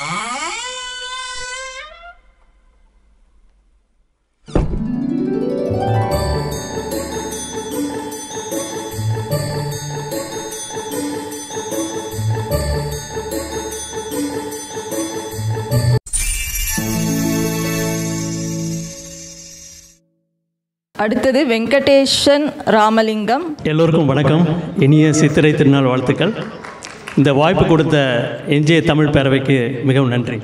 அடுத்தது வெங்கடேஷன் ராமலிங்கம். எல்லோருக்கும் வணக்கம், இனிய சித்திரை திருநாள் வாழ்த்துக்கள். இந்த வாய்ப்பு கொடுத்த என்ஜே தமிழ் பேரவைக்கு மிகவும் நன்றி.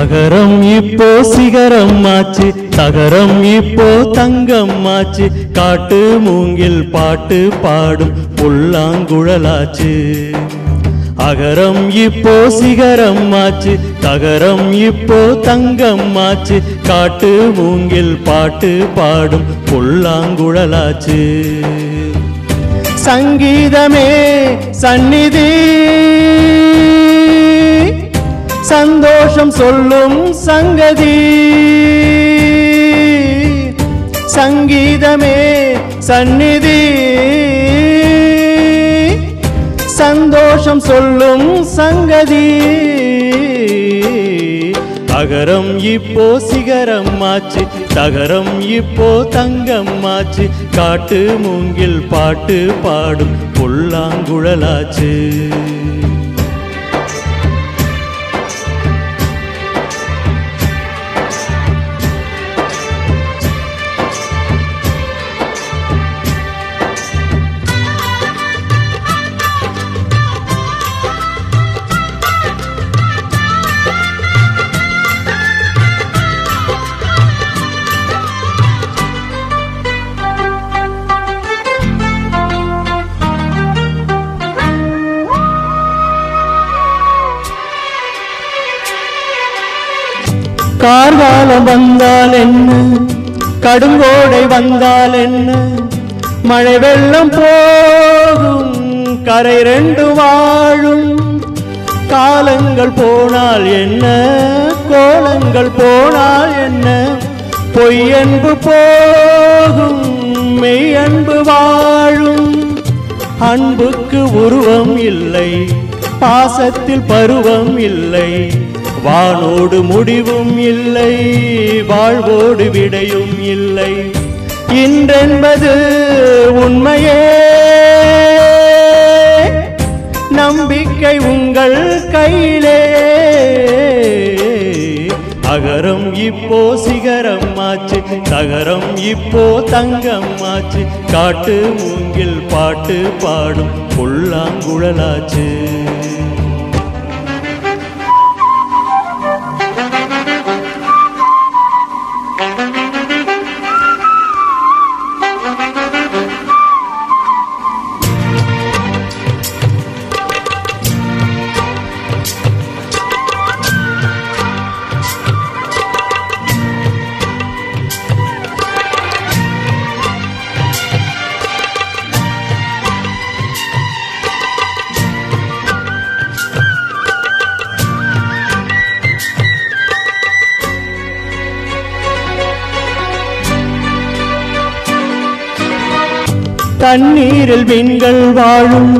அகரம் இப்போ சிகரம் ஆச்சு, தகரம் இப்போ தங்கம் ஆச்சு, காட்டு மூங்கில் பாட்டு பாடும் புல்லாங்குழலாச்சு. அகரம் இப்போ சிகரம் ஆச்சு, தகரம் இப்போ தங்கம் ஆச்சு, காட்டு மூங்கில் பாட்டு பாடும் புல்லாங்குழலாச்சு. சங்கீதமே சந்நிதி, சந்தோஷம் சொல்லும் சங்கதி. சங்கீதமே சந்நிதி, சந்தோஷம் சொல்லும் சங்கதி. அகரம் இப்போ சிகரம் ஆச்சு, தகரம் இப்போ தங்கம் ஆச்சு, காட்டு மூங்கில் பாட்டு பாடும் புல்லாங்குழலாச்சு. கார்காலம் வந்தால் என்ன, கடுங்கோடை வந்தால் என்ன, மழை வெள்ளம் போகும் கரை ரெண்டு வாழும். காலங்கள் போனால் என்ன, கோலங்கள் போனால் என்ன, பொய்யன்பு போகும் மெய்யன்பு வாழும். அன்புக்கு உருவம் இல்லை, பாசத்தில் பருவம் இல்லை, வானோடு முடிவும் இல்லை, வாழ்வோடு விடையும் இல்லை. இன்றென்பது உண்மையே, நம்பிக்கை உங்கள் கையிலே. அகரம் இப்போ சிகரம் ஆச்சு, தகரம் இப்போ தங்கம் ஆச்சு, காட்டு மூங்கில் பாட்டு பாடும் புல்லாங்குழலாச்சு. தண்ணீரில் மீன்கள் வாழும்,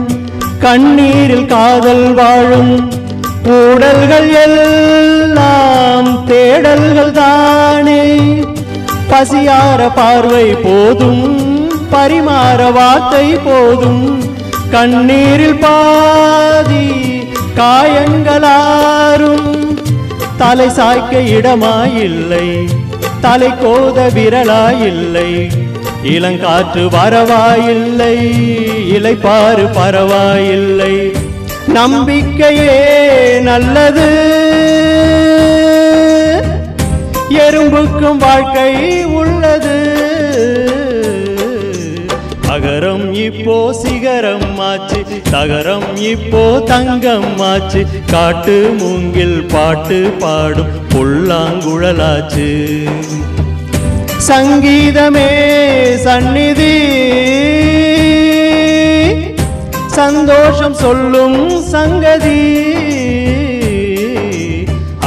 கண்ணீரில் காதல் வாழும், ஊடல்கள் எல்லாம் தேடல்கள் தானே. பசியார பார்வை போதும், பரிமாற வார்த்தை போதும், கண்ணீரில் பாதி காயங்களாரும். தலை சாய்க்க இடமாயில்லை, தலை கோத விரலாயில்லை, இளங்காற்று வரவாயில்லை, இலைப்பாறு பரவாயில்லை. நம்பிக்கையே நல்லது எறும்புக்கும் வாழ்க்கை உள்ளது. அகரம் இப்போ சிகரம் ஆச்சு, தகரம் இப்போ தங்கம் ஆச்சு. காட்டு மூங்கில் பாட்டு பாடும் புல்லாங்குழலாச்சு. சங்கீதமே சந்நிதி, சந்தோஷம் சொல்லும் சங்கதி.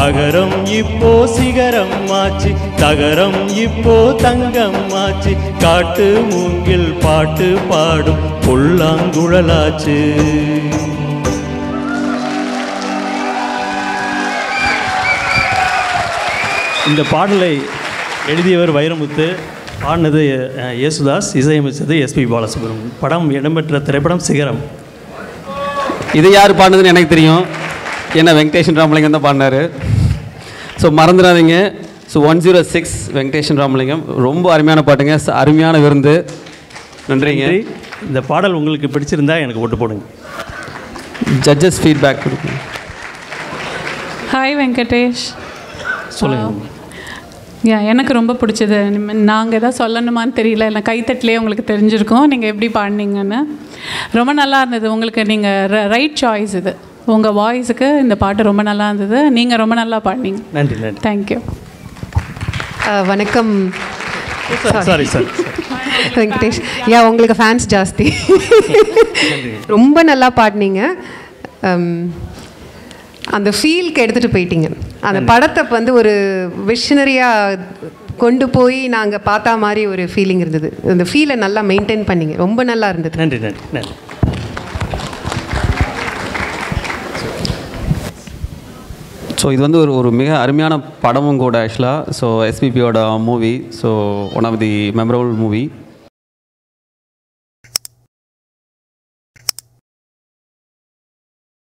அகரம் இப்போ சிகரம் ஆச்சு, தகரம் இப்போ தங்கம் ஆச்சு. காட்டு மூங்கில் பாட்டு பாடும் புல்லாங்குழலாச்சு. இந்த பாடலை எழுதியவர் வைரமுத்து, பாடினது யேசுதாஸ், இசையமைச்சது எஸ்பி பாலசுப்ரமணியம். படம் இடம்பெற்ற திரைப்படம் சிகரம். இது யார் பாடினதுன்னு எனக்கு தெரியும், ஏன்னா வெங்கடேஷன் ராமலிங்கம் தான் பாடினார். ஸோ மறந்துடாதீங்க. ஸோ 106 வெங்கடேஷன் ராமலிங்கம். ரொம்ப அருமையான பாட்டுங்க, அருமையான விருந்து. நன்றிங்க. இந்த பாடல் உங்களுக்கு பிடிச்சிருந்தா எனக்கு ஓட்டு போடுங்க. ஜட்ஜஸ் ஃபீட்பேக் கொடுங்க. ஹாய் வெங்கடேஷ். சொல்லுங்கள். எனக்கு ரொம்ப பிடிச்சது. நாங்கள் எதாவது சொல்லணுமான்னு தெரியல, இல்லை கைத்தட்டிலே உங்களுக்கு தெரிஞ்சிருக்கோம் நீங்கள் எப்படி பாடினீங்கன்னு. ரொம்ப நல்லா இருந்தது. உங்களுக்கு நீங்கள் ரைட் சாய்ஸ் இது. உங்கள் வாய்ஸுக்கு இந்த பாட்டு ரொம்ப நல்லா இருந்தது. நீங்கள் ரொம்ப நல்லா பாடினீங்க. நன்றி நன்றி. தேங்க்யூ. வணக்கம். Sorry sir Venkatesh. உங்களுக்கு ஃபேன்ஸ் ஜாஸ்தி. ரொம்ப நல்லா பாடினீங்க. அந்த ஃபீல்க்கு எடுத்துகிட்டு போயிட்டீங்க. அந்த படத்தை வந்து ஒரு விஷனரியாக கொண்டு போய் நாங்கள் பார்த்தா மாதிரி ஒரு ஃபீலிங் இருந்தது. அந்த ஃபீலை நல்லா மெயின்டைன் பண்ணிங்க. ரொம்ப நல்லா இருந்தது. நன்றி நன்றி நன்றி. ஸோ இது வந்து ஒரு மிக அருமையான படமும் கூட ஆக்சுவலாக. ஸோ எஸ்பிபியோட movie. So one of the memorable movie.